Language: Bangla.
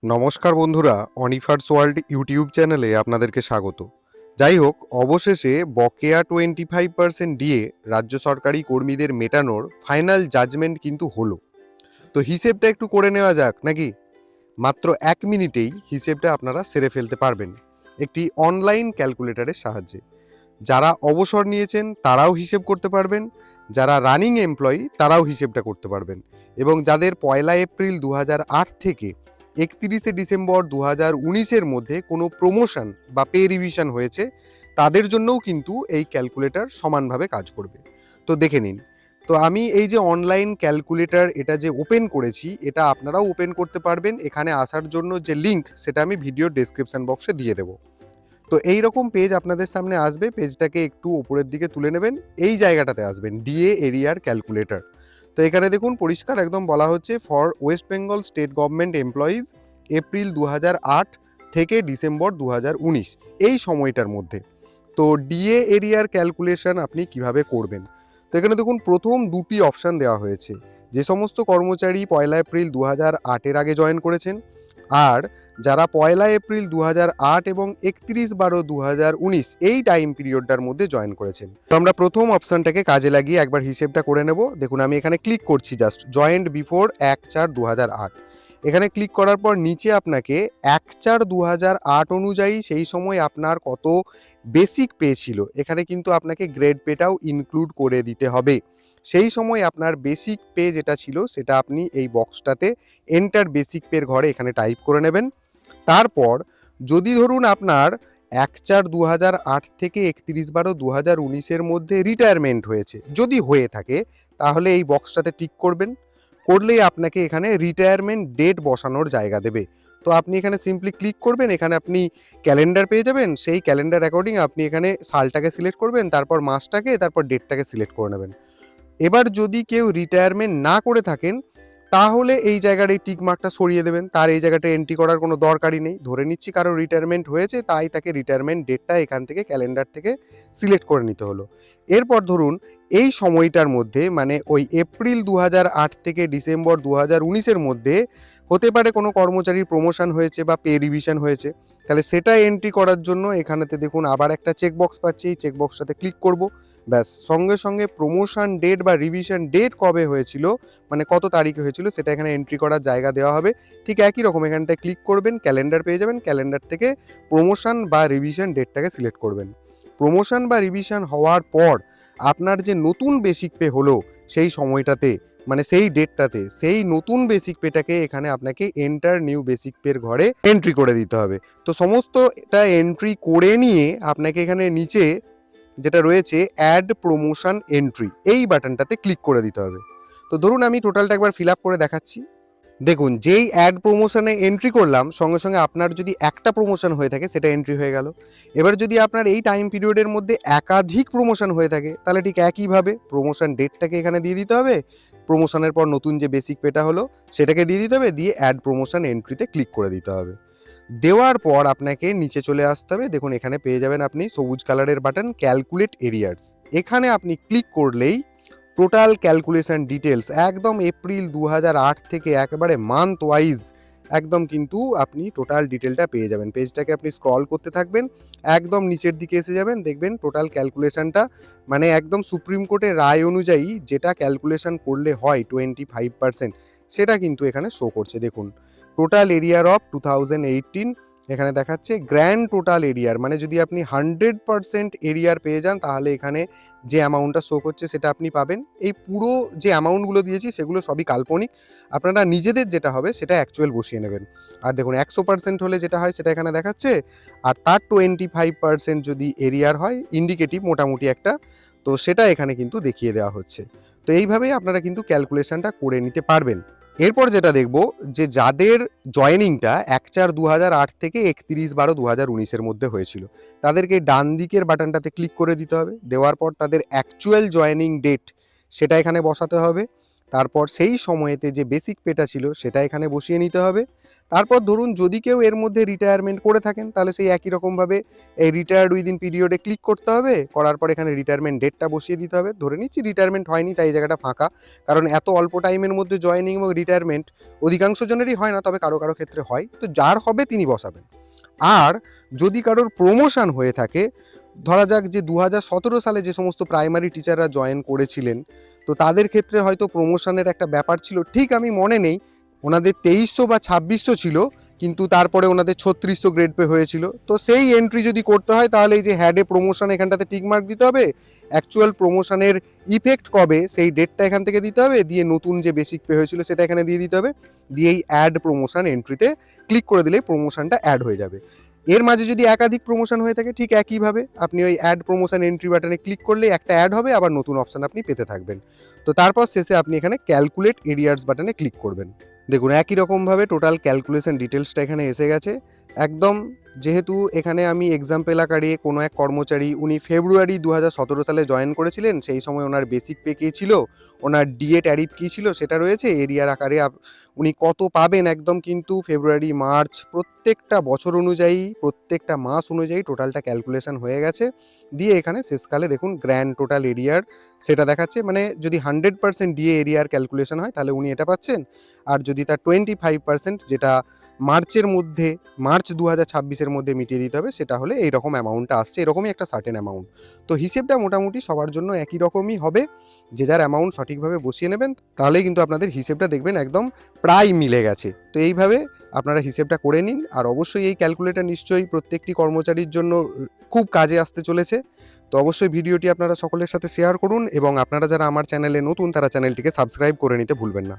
নমস্কার বন্ধুরা, অনিফার্স ওয়ার্ল্ড ইউটিউব চ্যানেলে আপনাদেরকে স্বাগত। যাই হোক, অবশেষে বকেয়া 25% ডিএ রাজ্য সরকারি কর্মীদের মেটানোর ফাইনাল জাজমেন্ট কিন্তু হলো। তো হিসেবটা একটু করে নেওয়া যাক নাকি? মাত্র 1 মিনিটেই হিসেবটা আপনারা সেরে ফেলতে পারবেন একটি অনলাইন ক্যালকুলেটরের সাহায্যে। যারা অবসর নিয়েছেন তারাও হিসেব করতে পারবেন, যারা রানিং এমপ্লয়ি তারাও হিসেবটা করতে পারবেন, এবং যাদের 1 এপ্রিল 2008 থেকে 31 ডিসেম্বর 2019-এর মধ্যে কোনো প্রমোশন বা পে রিভিশন হয়েছে তাদের জন্যও কিন্তু এই ক্যালকুলেটর সমানভাবে কাজ করবে। তো দেখে নিন। তো আমি এই যে অনলাইন ক্যালকুলেটর এটা যে ওপেন করেছি, এটা আপনারাও ওপেন করতে পারবেন। এখানে আসার জন্য যে লিঙ্ক সেটা আমি ভিডিও ডেসক্রিপশন বক্সে দিয়ে দেবো। তো এই রকম পেজ আপনাদের সামনে আসবে। পেজটাকে একটু উপরের দিকে তুলে নেবেন, এই জায়গাটাতে আসবেন ডিএ এরিয়ার ক্যালকুলেটর। তো এখানে দেখুন পরিষ্কার একদম বলা হচ্ছে for West Bengal state government employees April 2008 থেকে ডিসেম্বর 2019 এই সময়টার মধ্যে। তো ডিএ এরিয়ার ক্যালকুলেশন আপনি কিভাবে করবেন? তো এখানে দেখুন প্রথম দুটি অপশান দেওয়া হয়েছে। যে সমস্ত কর্মচারী 1 এপ্রিল 2008-এর আগে জয়েন করেছেন, আর যারা 1 এপ্রিল 2008 এবং 31/12/2019 এই টাইম পিরিয়ডটার মধ্যে জয়েন করেছেন। তো আমরা প্রথম অপশানটাকে কাজে লাগিয়ে একবার হিসেবটা করে নেব। দেখুন আমি এখানে ক্লিক করছি, জাস্ট জয়েন্ট বিফোর 1/4/2008। এখানে ক্লিক করার পর নিচে আপনাকে 1/4/2008 অনুযায়ী সেই সময় আপনার কত বেসিক পে ছিল, এখানে কিন্তু আপনাকে গ্রেড পেটাও ইনক্লুড করে দিতে হবে। সেই সময় আপনার বেসিক পে যেটা ছিল সেটা আপনি এই বক্সটাতে এন্টার বেসিক পের ঘরে এখানে টাইপ করে নেবেন। তারপর যদি ধরুন আপনার 1/4/2008 থেকে 31/12/2019-এর মধ্যে রিটায়ারমেন্ট হয়েছে, যদি হয়ে থাকে তাহলে এই বক্সটাতে টিক করবেন। করলেই আপনাকে এখানে রিটায়ারমেন্ট ডেট বসানোর জায়গা দেবে। তো আপনি এখানে সিম্পলি ক্লিক করবেন, এখানে আপনি ক্যালেন্ডার পেয়ে যাবেন। সেই ক্যালেন্ডার অ্যাকর্ডিং আপনি এখানে সালটাকে সিলেক্ট করবেন, তারপর মাসটাকে, তারপর ডেটটাকে সিলেক্ট করে নেবেন। এবার যদি কেউ রিটায়ারমেন্ট না করে থাকেন তাহলে এই জায়গার এই টিক মার্কটা সরিয়ে দেবেন, তার এই জায়গাটা এন্ট্রি করার কোনো দরকারই নেই। ধরে নিচ্ছি কারো রিটায়ারমেন্ট হয়েছে, তাই তাকে রিটায়ারমেন্ট ডেটটা এখান থেকে ক্যালেন্ডার থেকে সিলেক্ট করে নিতে হলো। এরপর ধরুন এই সময়টার মধ্যে, মানে ওই এপ্রিল 2008 থেকে ডিসেম্বর 2019-এর মধ্যে হতে পারে কোনো কর্মচারীর প্রমোশন হয়েছে বা পে রিভিশন হয়েছে, তাহলে সেটা এন্ট্রি করার জন্য এখানেতে দেখুন আবার একটা চেকবক্স পাচ্ছি, এই চেকবক্সটাতে ক্লিক করব। ব্যাস, সঙ্গে সঙ্গে প্রমোশন ডেট বা রিভিশন ডেট কবে হয়েছিল, মানে কত তারিখে হয়েছিল, সেটা এখানে এন্ট্রি করার জায়গা দেওয়া হবে। ঠিক একই রকম এখানটায় ক্লিক করবেন, ক্যালেন্ডার পেয়ে যাবেন, ক্যালেন্ডার থেকে প্রমোশন বা রিভিশন ডেটটাকে সিলেক্ট করবেন। প্রমোশন বা রিভিশন হওয়ার পর আপনার যে নতুন বেসিক পে হলো সেই সময়টাতে, মানে সেই ডেটটাতে, সেই নতুন বেসিক পেটাকে এখানে আপনাকে এন্টার নিউ বেসিক পের ঘরে এন্ট্রি করে দিতে হবে। তো সমস্ত এটা এন্ট্রি করে নিয়ে আপনাকে এখানে নিচে যেটা রয়েছে অ্যাড প্রমোশন এন্ট্রি, এই বাটনটাতে ক্লিক করে দিতে হবে। তো ধরুন আমি টোটালটা একবার ফিল আপ করে দেখাচ্ছি। দেখুন যেই অ্যাড প্রমোশনে এন্ট্রি করলাম, সঙ্গে সঙ্গে আপনার যদি একটা প্রমোশন হয়ে থাকে সেটা এন্ট্রি হয়ে গেল। এবার যদি আপনার এই টাইম পিরিয়ডের মধ্যে একাধিক প্রমোশন হয়ে থাকে তাহলে ঠিক একইভাবে প্রমোশন ডেটটাকে এখানে দিয়ে দিতে হবে, প্রমোশনের পর নতুন যে বেসিক পেটা হলো সেটাকে দিয়ে দিতে হবে, দিয়ে অ্যাড প্রমোশন এন্ট্রিতে ক্লিক করে দিতে হবে। দেওয়ার পর আপনাকে নিচে চলে আসতে হবে। দেখুন এখানে পেয়ে যাবেন আপনি সবুজ কালারের বাটন ক্যালকুলেট এরিয়ার্স। এখানে আপনি ক্লিক করলেই টোটাল ক্যালকুলেশন ডিটেলস একদম এপ্রিল 2008 থেকে একেবারে মান্থ ওয়াইজ একদম কিন্তু আপনি টোটাল ডিটেলটা পেয়ে যাবেন। পেজটাকে আপনি স্ক্রল করতে থাকবেন, একদম নিচের দিকে এসে যাবেন, দেখবেন টোটাল ক্যালকুলেশনটা, মানে একদম সুপ্রিম কোর্টের রায় অনুযায়ী যেটা ক্যালকুলেশন করলে হয় 25%, সেটা কিন্তু এখানে শো করছে। দেখুন টোটাল এরিয়ার অফ 2018 এখানে দেখাচ্ছে গ্র্যান্ড টোটাল এরিয়ার, মানে যদি আপনি 100% এরিয়ার পেয়ে যান তাহলে এখানে যে অ্যামাউন্টটা শো করছে সেটা আপনি পাবেন। এই পুরো যে অ্যামাউন্টগুলো দিয়েছি সেগুলো সবই কাল্পনিক, আপনারা নিজেদের যেটা হবে সেটা অ্যাকচুয়াল বসিয়ে নেবেন। আর দেখুন 100% হলে যেটা হয় সেটা এখানে দেখাচ্ছে, আর তার 25% যদি এরিয়ার হয় ইন্ডিকেটিভ মোটামুটি একটা, তো সেটা এখানে কিন্তু দেখিয়ে দেওয়া হচ্ছে। তো এইভাবেই আপনারা কিন্তু ক্যালকুলেশনটা করে নিতে পারবেন। এরপর যেটা দেখব, যে যাদের জয়েনিংটা 1/4/2008 থেকে 31/12/2019-এর মধ্যে হয়েছিল তাদেরকে ডান দিকের বাটনটাতে ক্লিক করে দিতে হবে। দেওয়ার পর তাদের অ্যাকচুয়াল জয়েনিং ডেট সেটা এখানে বসাতে হবে। তারপর সেই সময়েতে যে বেসিক পেটা ছিল সেটা এখানে বসিয়ে নিতে হবে। তারপর ধরুন যদি কেউ এর মধ্যে রিটায়ারমেন্ট করে থাকেন তাহলে সেই একই রকমভাবে এই রিটায়ার্ড উইদিন পিরিয়ডে ক্লিক করতে হবে, করার পর এখানে রিটায়ারমেন্ট ডেটটা বসিয়ে দিতে হবে। ধরে নিচ্ছি রিটায়ারমেন্ট হয়নি তাই এই জায়গাটা ফাঁকা, কারণ এত অল্প টাইমের মধ্যে জয়েনিং এবং রিটায়ারমেন্ট অধিকাংশ জনেরই হয় না, তবে কারো কারো ক্ষেত্রে হয়, তো যার হবে তিনি বসাবেন। আর যদি কারোর প্রমোশন হয়ে থাকে, ধরা যাক যে 2017 সালে যে সমস্ত প্রাইমারি টিচাররা জয়েন করেছিলেন, তো তাদের ক্ষেত্রে হয়তো প্রমোশনের একটা ব্যাপার ছিল, ঠিক আমি মনে নেই ওনাদের 2300 বা 2600 ছিল, কিন্তু তারপরে ওনাদের 3600 গ্রেড পে হয়েছিল। তো সেই এন্ট্রি যদি করতে হয় তাহলে এই যে হ্যাডে প্রমোশন এখানটাতে টিকমার্ক দিতে হবে, অ্যাকচুয়াল প্রমোশনের ইফেক্ট কবে সেই ডেটটা এখান থেকে দিতে হবে, দিয়ে নতুন যে বেসিক পে হয়েছিল সেটা এখানে দিয়ে দিতে হবে, দিয়ে এই অ্যাড প্রমোশন এন্ট্রিতে ক্লিক করে দিলেই প্রমোশনটা অ্যাড হয়ে যাবে। এর মাঝে যদি একাধিক প্রমোশন হয়ে থাকে ঠিক একইভাবে আপনি ওই অ্যাড প্রমোশন এন্ট্রি বাটনে ক্লিক করলে একটা অ্যাড হবে, আবার নতুন অপশন আপনি পেতে থাকবেন। তো তারপর শেষে আপনি এখানে ক্যালকুলেট এরিয়ার্স বাটনে ক্লিক করবেন। দেখুন একই রকমভাবে টোটাল ক্যালকুলেশন ডিটেলসটা এখানে এসে গেছে একদম। যেহেতু এখানে আমি এক্সাম্পল আকারে কোনো এক কর্মচারী উনি ফেব্রুয়ারি 2017 সালে জয়েন করেছিলেন, সেই সময় ওনার বেসিক পে কী ছিল, ওনার ডিএ ট্যারিফ কী ছিল সেটা রয়েছে, এরিয়ার আকারে উনি কত পাবেন একদম, কিন্তু ফেব্রুয়ারি মার্চ প্রত্যেকটা বছর অনুযায়ী প্রত্যেকটা মাস অনুযায়ী টোটালটা ক্যালকুলেশন হয়ে গেছে। দিয়ে এখানে শেষকালে দেখুন গ্র্যান্ড টোটাল এরিয়ার সেটা দেখাচ্ছে, মানে যদি 100% ডিএ এরিয়ার ক্যালকুলেশন হয় তাহলে উনি এটা পাচ্ছেন, আর যদি তার 25% যেটা মার্চের মধ্যে মার্চ 2026-এর মধ্যে মিটিয়ে দিতে হবে সেটা হলে এইরকম অ্যামাউন্টটা আসছে, এরকমই একটা সার্টেন অ্যামাউন্ট। তো হিসেবটা মোটামুটি সবার জন্য একই রকমই হবে, যে যার অ্যামাউন্ট সঠিকভাবে বসিয়ে নেবেন তাহলেই কিন্তু আপনাদের হিসেবটা দেখবেন একদম প্রায় মিলে গেছে। তো এইভাবে আপনারা হিসেবটা করে নিন, আর অবশ্যই এই ক্যালকুলেটর নিশ্চয়ই প্রত্যেকটি কর্মচারীর জন্য খুব কাজে আসতে চলেছে। তো অবশ্যই ভিডিওটি আপনারা সকলের সাথে শেয়ার করুন, এবং আপনারা যারা আমার চ্যানেলে নতুন তারা চ্যানেলটিকে সাবস্ক্রাইব করে নিতে ভুলবেন না।